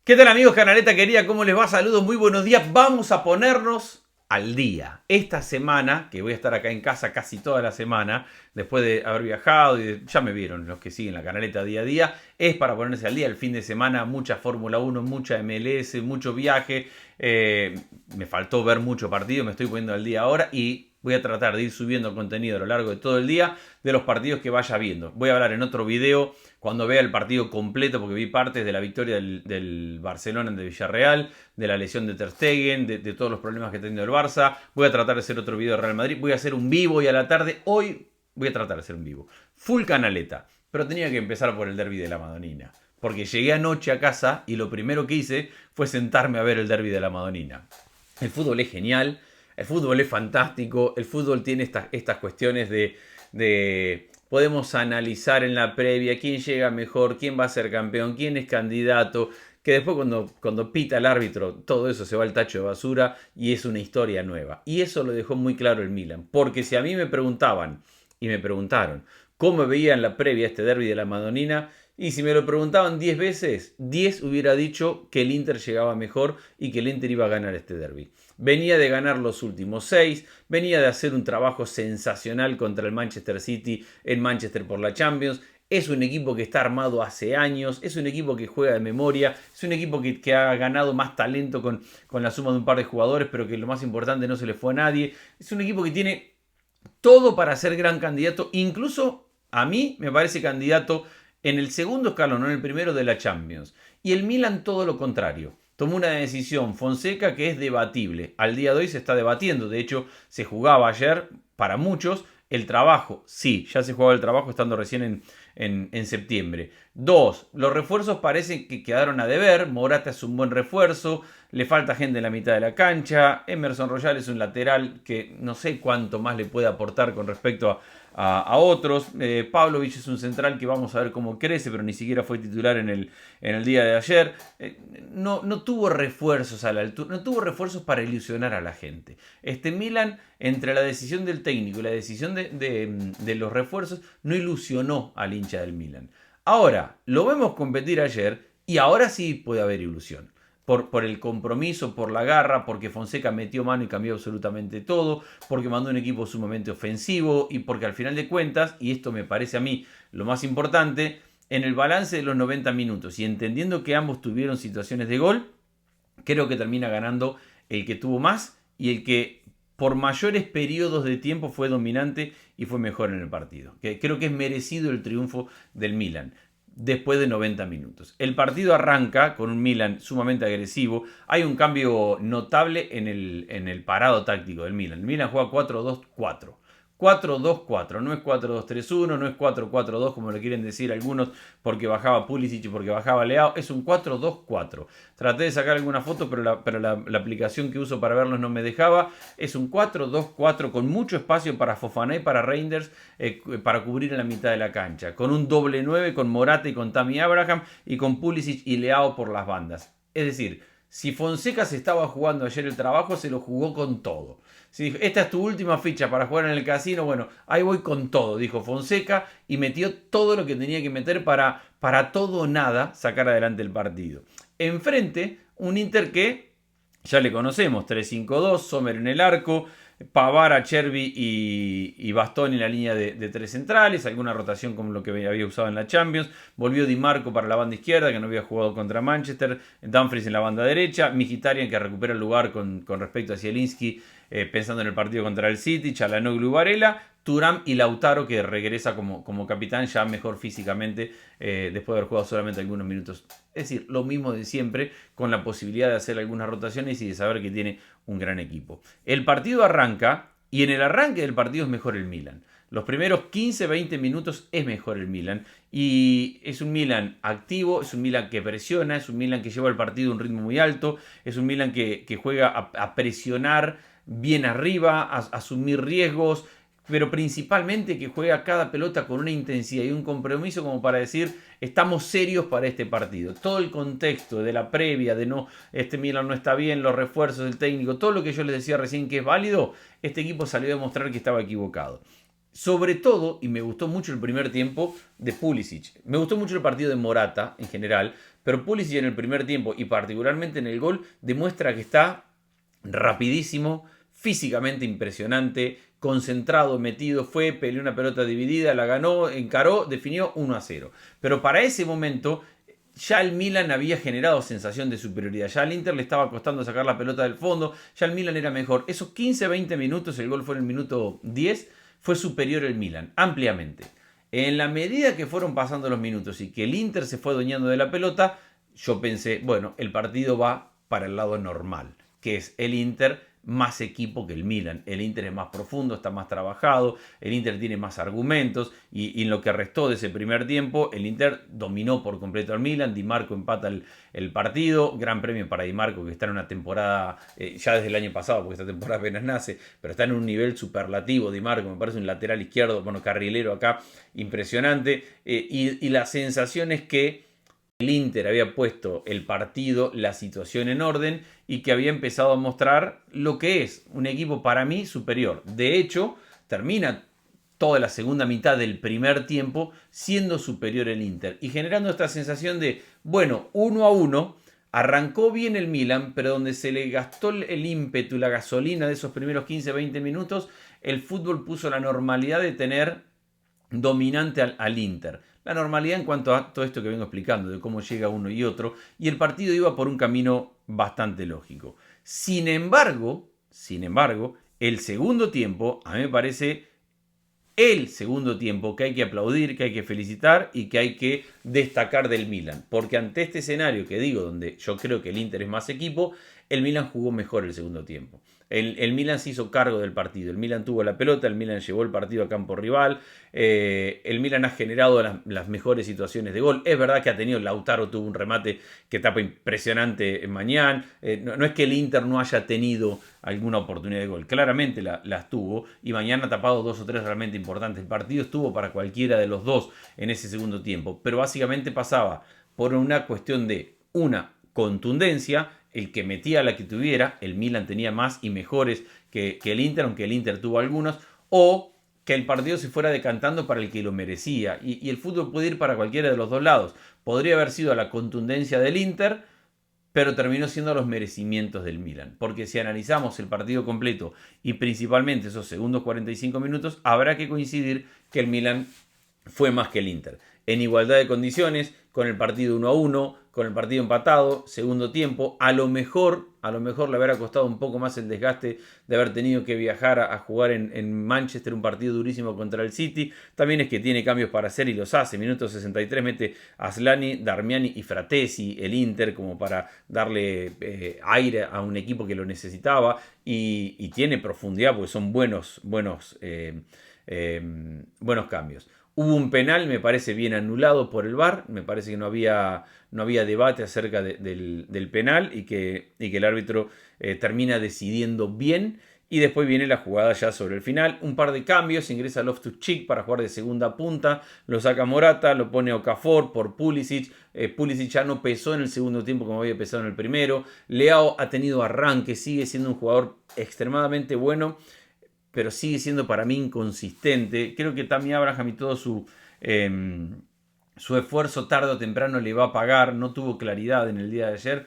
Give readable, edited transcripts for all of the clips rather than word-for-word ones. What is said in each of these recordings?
¿Qué tal amigos, canaleta querida? ¿Cómo les va? Saludos, muy buenos días. Vamos a ponernos al día. Esta semana, que voy a estar acá en casa casi toda la semana, después de haber viajado, ya me vieron los que siguen la canaleta día a día, es para ponerse al día. El fin de semana, mucha Fórmula 1, mucha MLS, mucho viaje. Me faltó ver mucho partido, me estoy poniendo al día ahora y voy a tratar de ir subiendo contenido a lo largo de todo el día de los partidos que vaya viendo. Voy a hablar en otro video cuando vea el partido completo, porque vi partes de la victoria del Barcelona de Villarreal, de la lesión de Ter Stegen, de todos los problemas que ha tenido el Barça. Voy a tratar de hacer otro video de Real Madrid. Voy a hacer un vivo y a la tarde, hoy voy a tratar de hacer un vivo. Full canaleta. Pero tenía que empezar por el derbi de la Madonina. Porque llegué anoche a casa y lo primero que hice fue sentarme a ver el derbi de la Madonina. El fútbol es genial, el fútbol es fantástico, el fútbol tiene estas cuestiones de podemos analizar en la previa quién llega mejor, quién va a ser campeón, quién es candidato, que después cuando pita el árbitro todo eso se va al tacho de basura y es una historia nueva. Y eso lo dejó muy claro el Milan, porque si a mí me preguntaban y me preguntaron cómo veía en la previa este derbi de la Madonina, y si me lo preguntaban 10 veces, 10 hubiera dicho que el Inter llegaba mejor y que el Inter iba a ganar este derbi. Venía de ganar los últimos 6, venía de hacer un trabajo sensacional contra el Manchester City en Manchester por la Champions. Es un equipo que está armado hace años, es un equipo que juega de memoria, es un equipo que ha ganado más talento con la suma de un par de jugadores, pero que lo más importante no se le fue a nadie. Es un equipo que tiene todo para ser gran candidato, incluso a mí me parece candidato en el segundo escalón, no en el primero de la Champions. Y el Milan todo lo contrario. Tomó una decisión Fonseca que es debatible. Al día de hoy se está debatiendo. De hecho, se jugaba ayer, para muchos, el trabajo. Sí, ya se jugaba el trabajo estando recién en septiembre. Dos, los refuerzos parecen que quedaron a deber. Morata es un buen refuerzo. Le falta gente en la mitad de la cancha. Emerson Royal es un lateral que no sé cuánto más le puede aportar con respecto a otros. Pavlovic es un central que vamos a ver cómo crece, pero ni siquiera fue titular en el día de ayer. No tuvo refuerzos a la altura, no tuvo refuerzos para ilusionar a la gente. Este Milan, entre la decisión del técnico y la decisión de los refuerzos, no ilusionó al hincha del Milan. Ahora, lo vemos competir ayer y ahora sí puede haber ilusión. Por el compromiso, por la garra, porque Fonseca metió mano y cambió absolutamente todo, porque mandó un equipo sumamente ofensivo y porque al final de cuentas, y esto me parece a mí lo más importante, en el balance de los 90 minutos y entendiendo que ambos tuvieron situaciones de gol, creo que termina ganando el que tuvo más y el que por mayores periodos de tiempo fue dominante y fue mejor en el partido. Creo que es merecido el triunfo del Milan después de 90 minutos. El partido arranca con un Milan sumamente agresivo. Hay un cambio notable en el parado táctico del Milan. El Milan juega 4-2-4. 4-2-4, no es 4-2-3-1, no es 4-4-2 como lo quieren decir algunos porque bajaba Pulisic y porque bajaba Leao, es un 4-2-4. Traté de sacar alguna foto, pero la aplicación que uso para verlos no me dejaba. Es un 4-2-4 con mucho espacio para Fofana y para Reinders para cubrir en la mitad de la cancha, con un doble 9 con Morata y con Tammy Abraham y con Pulisic y Leao por las bandas. Es decir, si Fonseca se estaba jugando ayer el trabajo, se lo jugó con todo. Si dijo, esta es tu última ficha para jugar en el casino, bueno, ahí voy con todo, dijo Fonseca, y metió todo lo que tenía que meter para todo o nada sacar adelante el partido. Enfrente, un Inter que ya le conocemos, 3-5-2, Sommer en el arco, Pavard, Acerbi y Bastoni en la línea de tres centrales, alguna rotación como lo que había usado en la Champions. Volvió Di Marco para la banda izquierda, que no había jugado contra Manchester. Dumfries en la banda derecha. Mkhitaryan, que recupera el lugar con respecto a Zielinski, pensando en el partido contra el City. Çalhanoğlu, Varela. Thuram y Lautaro, que regresa como capitán ya mejor físicamente después de haber jugado solamente algunos minutos. Es decir, lo mismo de siempre, con la posibilidad de hacer algunas rotaciones y de saber que tiene un gran equipo. El partido arranca y en el arranque del partido es mejor el Milan. Los primeros 15-20 minutos es mejor el Milan y es un Milan activo, es un Milan que presiona, es un Milan que lleva el partido a un ritmo muy alto, es un Milan que juega a presionar bien arriba, a asumir riesgos, pero principalmente que juega cada pelota con una intensidad y un compromiso como para decir estamos serios para este partido. Todo el contexto de la previa, de no, este Milan no está bien, los refuerzos del técnico, todo lo que yo les decía recién que es válido, este equipo salió a demostrar que estaba equivocado. Sobre todo, y me gustó mucho el primer tiempo de Pulisic. Me gustó mucho el partido de Morata en general, pero Pulisic en el primer tiempo y particularmente en el gol demuestra que está rapidísimo, físicamente impresionante, concentrado, metido, peleó una pelota dividida, la ganó, encaró, definió 1-0. Pero para ese momento ya el Milan había generado sensación de superioridad. Ya al Inter le estaba costando sacar la pelota del fondo. Ya el Milan era mejor. Esos 15-20 minutos, el gol fue en el minuto 10, fue superior el Milan, ampliamente. En la medida que fueron pasando los minutos y que el Inter se fue adueñando de la pelota, yo pensé, bueno, el partido va para el lado normal, que es el Inter más equipo que el Milan. El Inter es más profundo, está más trabajado, el Inter tiene más argumentos y en lo que restó de ese primer tiempo, el Inter dominó por completo al Milan. Di Marco empata el partido, gran premio para Di Marco, que está en una temporada, ya desde el año pasado, porque esta temporada apenas nace, pero está en un nivel superlativo. Di Marco me parece un lateral izquierdo, bueno, carrilero acá, impresionante, y la sensación es que el Inter había puesto el partido, la situación en orden y que había empezado a mostrar lo que es un equipo para mí superior. De hecho, termina toda la segunda mitad del primer tiempo siendo superior el Inter y generando esta sensación de, bueno, 1-1, arrancó bien el Milan, pero donde se le gastó el ímpetu, la gasolina de esos primeros 15-20 minutos, el fútbol puso la normalidad de tener dominante al Inter. La normalidad en cuanto a todo esto que vengo explicando, de cómo llega uno y otro, y el partido iba por un camino bastante lógico. Sin embargo, el segundo tiempo, a mí me parece el segundo tiempo que hay que aplaudir, que hay que felicitar y que hay que destacar del Milan. Porque ante este escenario que digo, donde yo creo que el Inter es más equipo, el Milan jugó mejor el segundo tiempo. El Milan se hizo cargo del partido, el Milan tuvo la pelota, el Milan llevó el partido a campo rival, el Milan ha generado las mejores situaciones de gol. Es verdad que ha tenido, Lautaro tuvo un remate que tapa impresionante en Mañán, no es que el Inter no haya tenido alguna oportunidad de gol, claramente las tuvo y Mañán ha tapado 2 o 3 realmente importantes. El partido estuvo para cualquiera de los dos en ese segundo tiempo, pero básicamente pasaba por una cuestión de una contundencia. El que metía la que tuviera, el Milan tenía más y mejores que el Inter, aunque el Inter tuvo algunos, o que el partido se fuera decantando para el que lo merecía. Y el fútbol puede ir para cualquiera de los dos lados. Podría haber sido la contundencia del Inter, pero terminó siendo los merecimientos del Milan. Porque si analizamos el partido completo y principalmente esos segundos 45 minutos, habrá que coincidir que el Milan fue más que el Inter. En igualdad de condiciones, con el partido 1-1, con el partido empatado, segundo tiempo, a lo mejor le habrá costado un poco más el desgaste de haber tenido que viajar a jugar en Manchester, un partido durísimo contra el City. También es que tiene cambios para hacer y los hace. Minuto 63 mete a Aslani, Darmiani y Fratesi, el Inter, como para darle aire a un equipo que lo necesitaba. Y tiene profundidad porque son buenos cambios. Hubo un penal, me parece bien anulado por el VAR, me parece que no había debate acerca del penal y que el árbitro termina decidiendo bien. Y después viene la jugada ya sobre el final. Un par de cambios, ingresa Loftus-Cheek para jugar de segunda punta, lo saca Morata, lo pone Okafor por Pulisic. Pulisic ya no pesó en el segundo tiempo como había pesado en el primero. Leao ha tenido arranque, sigue siendo un jugador extremadamente bueno, pero sigue siendo para mí inconsistente. Creo que Tammy Abraham y todo su esfuerzo tarde o temprano le va a pagar. No tuvo claridad en el día de ayer,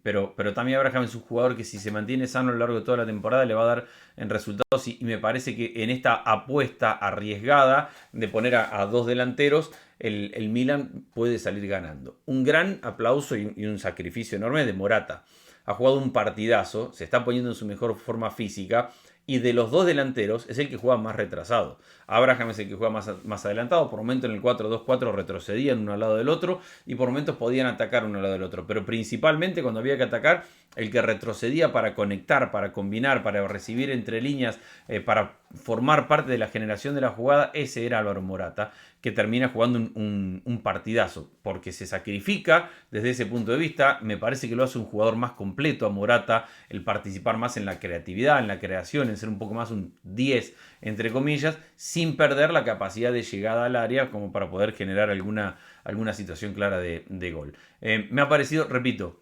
pero Tammy Abraham es un jugador que si se mantiene sano a lo largo de toda la temporada le va a dar en resultados y me parece que en esta apuesta arriesgada de poner a dos delanteros, el Milan puede salir ganando. Un gran aplauso y un sacrificio enorme de Morata. Ha jugado un partidazo, se está poniendo en su mejor forma física. Y de los dos delanteros es el que juega más retrasado. Abraham es el que juega más adelantado. Por momentos en el 4-2-4 retrocedían uno al lado del otro y por momentos podían atacar uno al lado del otro. Pero principalmente cuando había que atacar, el que retrocedía para conectar, para combinar, para recibir entre líneas, para formar parte de la generación de la jugada, ese era Álvaro Morata, que termina jugando un partidazo, porque se sacrifica desde ese punto de vista. Me parece que lo hace un jugador más completo a Morata, el participar más en la creatividad, en la creación, en ser un poco más un 10, entre comillas, sin perder la capacidad de llegada al área como para poder generar alguna situación clara de gol. Me ha parecido, repito,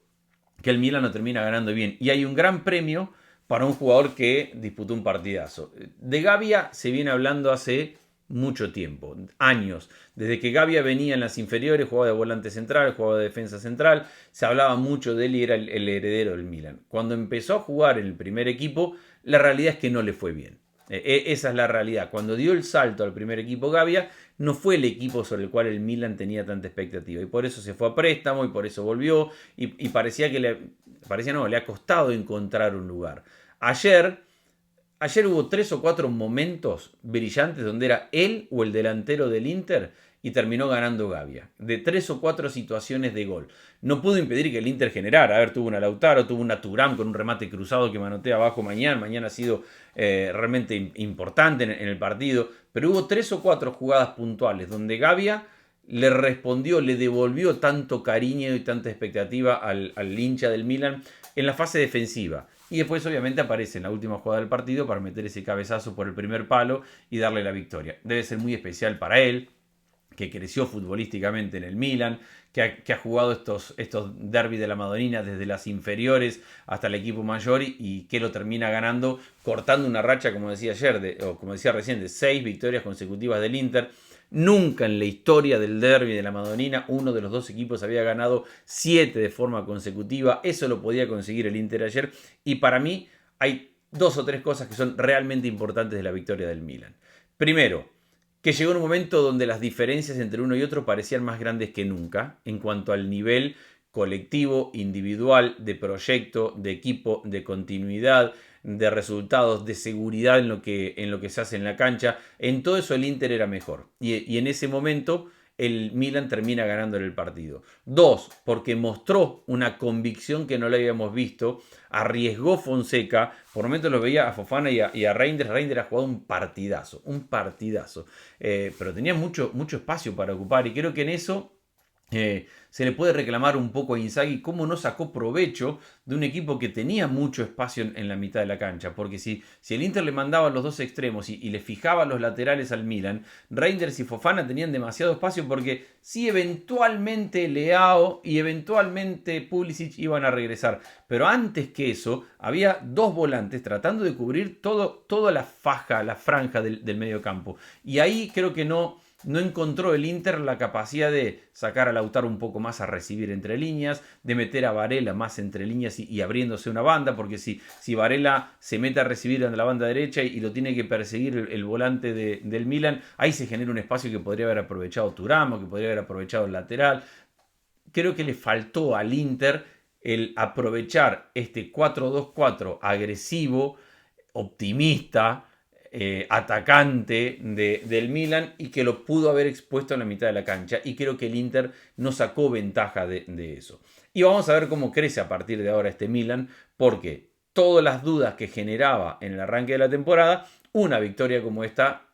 que el Milan lo termina ganando bien. Y hay un gran premio para un jugador que disputó un partidazo. De Gavia se viene hablando hace mucho tiempo, años. Desde que Gavia venía en las inferiores, jugaba de volante central, jugaba de defensa central, se hablaba mucho de él y era el heredero del Milan. Cuando empezó a jugar en el primer equipo, la realidad es que no le fue bien. Esa es la realidad. Cuando dio el salto al primer equipo Gavia, no fue el equipo sobre el cual el Milan tenía tanta expectativa. Y por eso se fue a préstamo y por eso volvió. Y parecía que le ha costado encontrar un lugar. Ayer hubo 3 o 4 momentos brillantes donde era él o el delantero del Inter y terminó ganando Gavia. De 3 o 4 situaciones de gol. No pudo impedir que el Inter generara. A ver, tuvo una Lautaro, tuvo una Thuram con un remate cruzado que manotea abajo mañana. Mañana ha sido realmente importante en el partido. Pero hubo 3 o 4 jugadas puntuales donde Gavia le respondió, le devolvió tanto cariño y tanta expectativa al hincha del Milan en la fase defensiva. Y después obviamente aparece en la última jugada del partido para meter ese cabezazo por el primer palo y darle la victoria. Debe ser muy especial para él, que creció futbolísticamente en el Milan, que ha jugado estos derbis de la Madonina desde las inferiores hasta el equipo mayor y que lo termina ganando, cortando una racha, como decía ayer, o como decía recién, de 6 victorias consecutivas del Inter. Nunca en la historia del derbi de la Madonina uno de los dos equipos había ganado 7 de forma consecutiva. Eso lo podía conseguir el Inter ayer. Y para mí hay 2 o 3 cosas que son realmente importantes de la victoria del Milan. Primero, que llegó un momento donde las diferencias entre uno y otro parecían más grandes que nunca en cuanto al nivel colectivo, individual, de proyecto, de equipo, de continuidad, de resultados, de seguridad en lo que se hace en la cancha. En todo eso el Inter era mejor. Y en ese momento el Milan termina ganando el partido. 2, porque mostró una convicción que no le habíamos visto. Arriesgó Fonseca. Por momentos lo veía a Fofana y a Reinders. Reinders ha jugado un partidazo. Pero tenía mucho espacio para ocupar. Y creo que en eso se le puede reclamar un poco a Inzaghi cómo no sacó provecho de un equipo que tenía mucho espacio en la mitad de la cancha. Porque si el Inter le mandaba los dos extremos y le fijaba los laterales al Milan, Reinders y Fofana tenían demasiado espacio porque sí, eventualmente Leao y eventualmente Pulisic iban a regresar. Pero antes que eso, había 2 volantes tratando de cubrir toda la franja del medio campo. Y ahí creo que no encontró el Inter la capacidad de sacar a Lautaro un poco más a recibir entre líneas, de meter a Varela más entre líneas y abriéndose una banda, porque si Varela se mete a recibir en la banda derecha y lo tiene que perseguir el volante del Milan, ahí se genera un espacio que podría haber aprovechado Thuram, que podría haber aprovechado el lateral. Creo que le faltó al Inter el aprovechar este 4-2-4 agresivo, optimista, atacante del Milan y que lo pudo haber expuesto en la mitad de la cancha, y creo que el Inter no sacó ventaja de eso. Y vamos a ver cómo crece a partir de ahora este Milan, porque todas las dudas que generaba en el arranque de la temporada, una victoria como esta.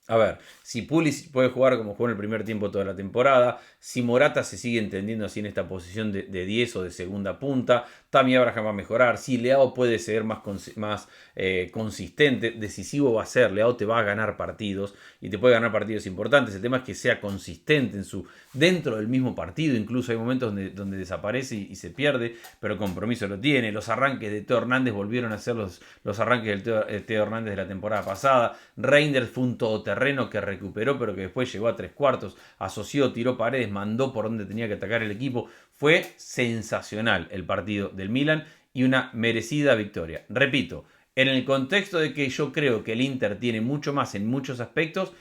A ver, si Pulisic puede jugar como jugó en el primer tiempo toda la temporada, si Morata se sigue entendiendo así en esta posición de 10 o de segunda punta, Tammy Abraham va a mejorar, si Leao puede ser más consistente, decisivo va a ser, Leao te va a ganar partidos y te puede ganar partidos importantes. El tema es que sea consistente dentro del mismo partido. Incluso hay momentos donde desaparece y se pierde, pero el compromiso lo tiene. Los arranques de Teo Hernández volvieron a ser los arranques del Teo Hernández de la temporada pasada. Reinders fue un todoterreno que recuperó, pero que después llegó a 3/4, asoció, tiró paredes, mandó por donde tenía que atacar el equipo. Fue sensacional el partido del Milan y una merecida victoria. Repito, en el contexto de que yo creo que el Inter tiene mucho más en muchos aspectos,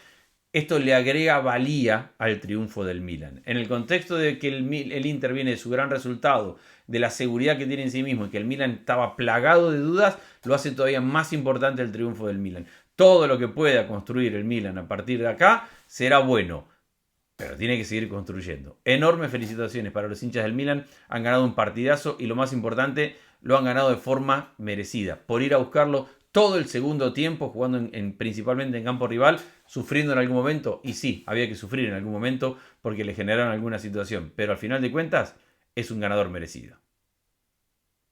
esto le agrega valía al triunfo del Milan. En el contexto de que el Inter viene de su gran resultado, de la seguridad que tiene en sí mismo y que el Milan estaba plagado de dudas, lo hace todavía más importante el triunfo del Milan. Todo lo que pueda construir el Milan a partir de acá será bueno, pero tiene que seguir construyendo. Enormes felicitaciones para los hinchas del Milan. Han ganado un partidazo y lo más importante, lo han ganado de forma merecida. Por ir a buscarlo todo el segundo tiempo, jugando principalmente en campo rival, sufriendo en algún momento. Y sí, había que sufrir en algún momento porque le generaron alguna situación. Pero al final de cuentas, es un ganador merecido.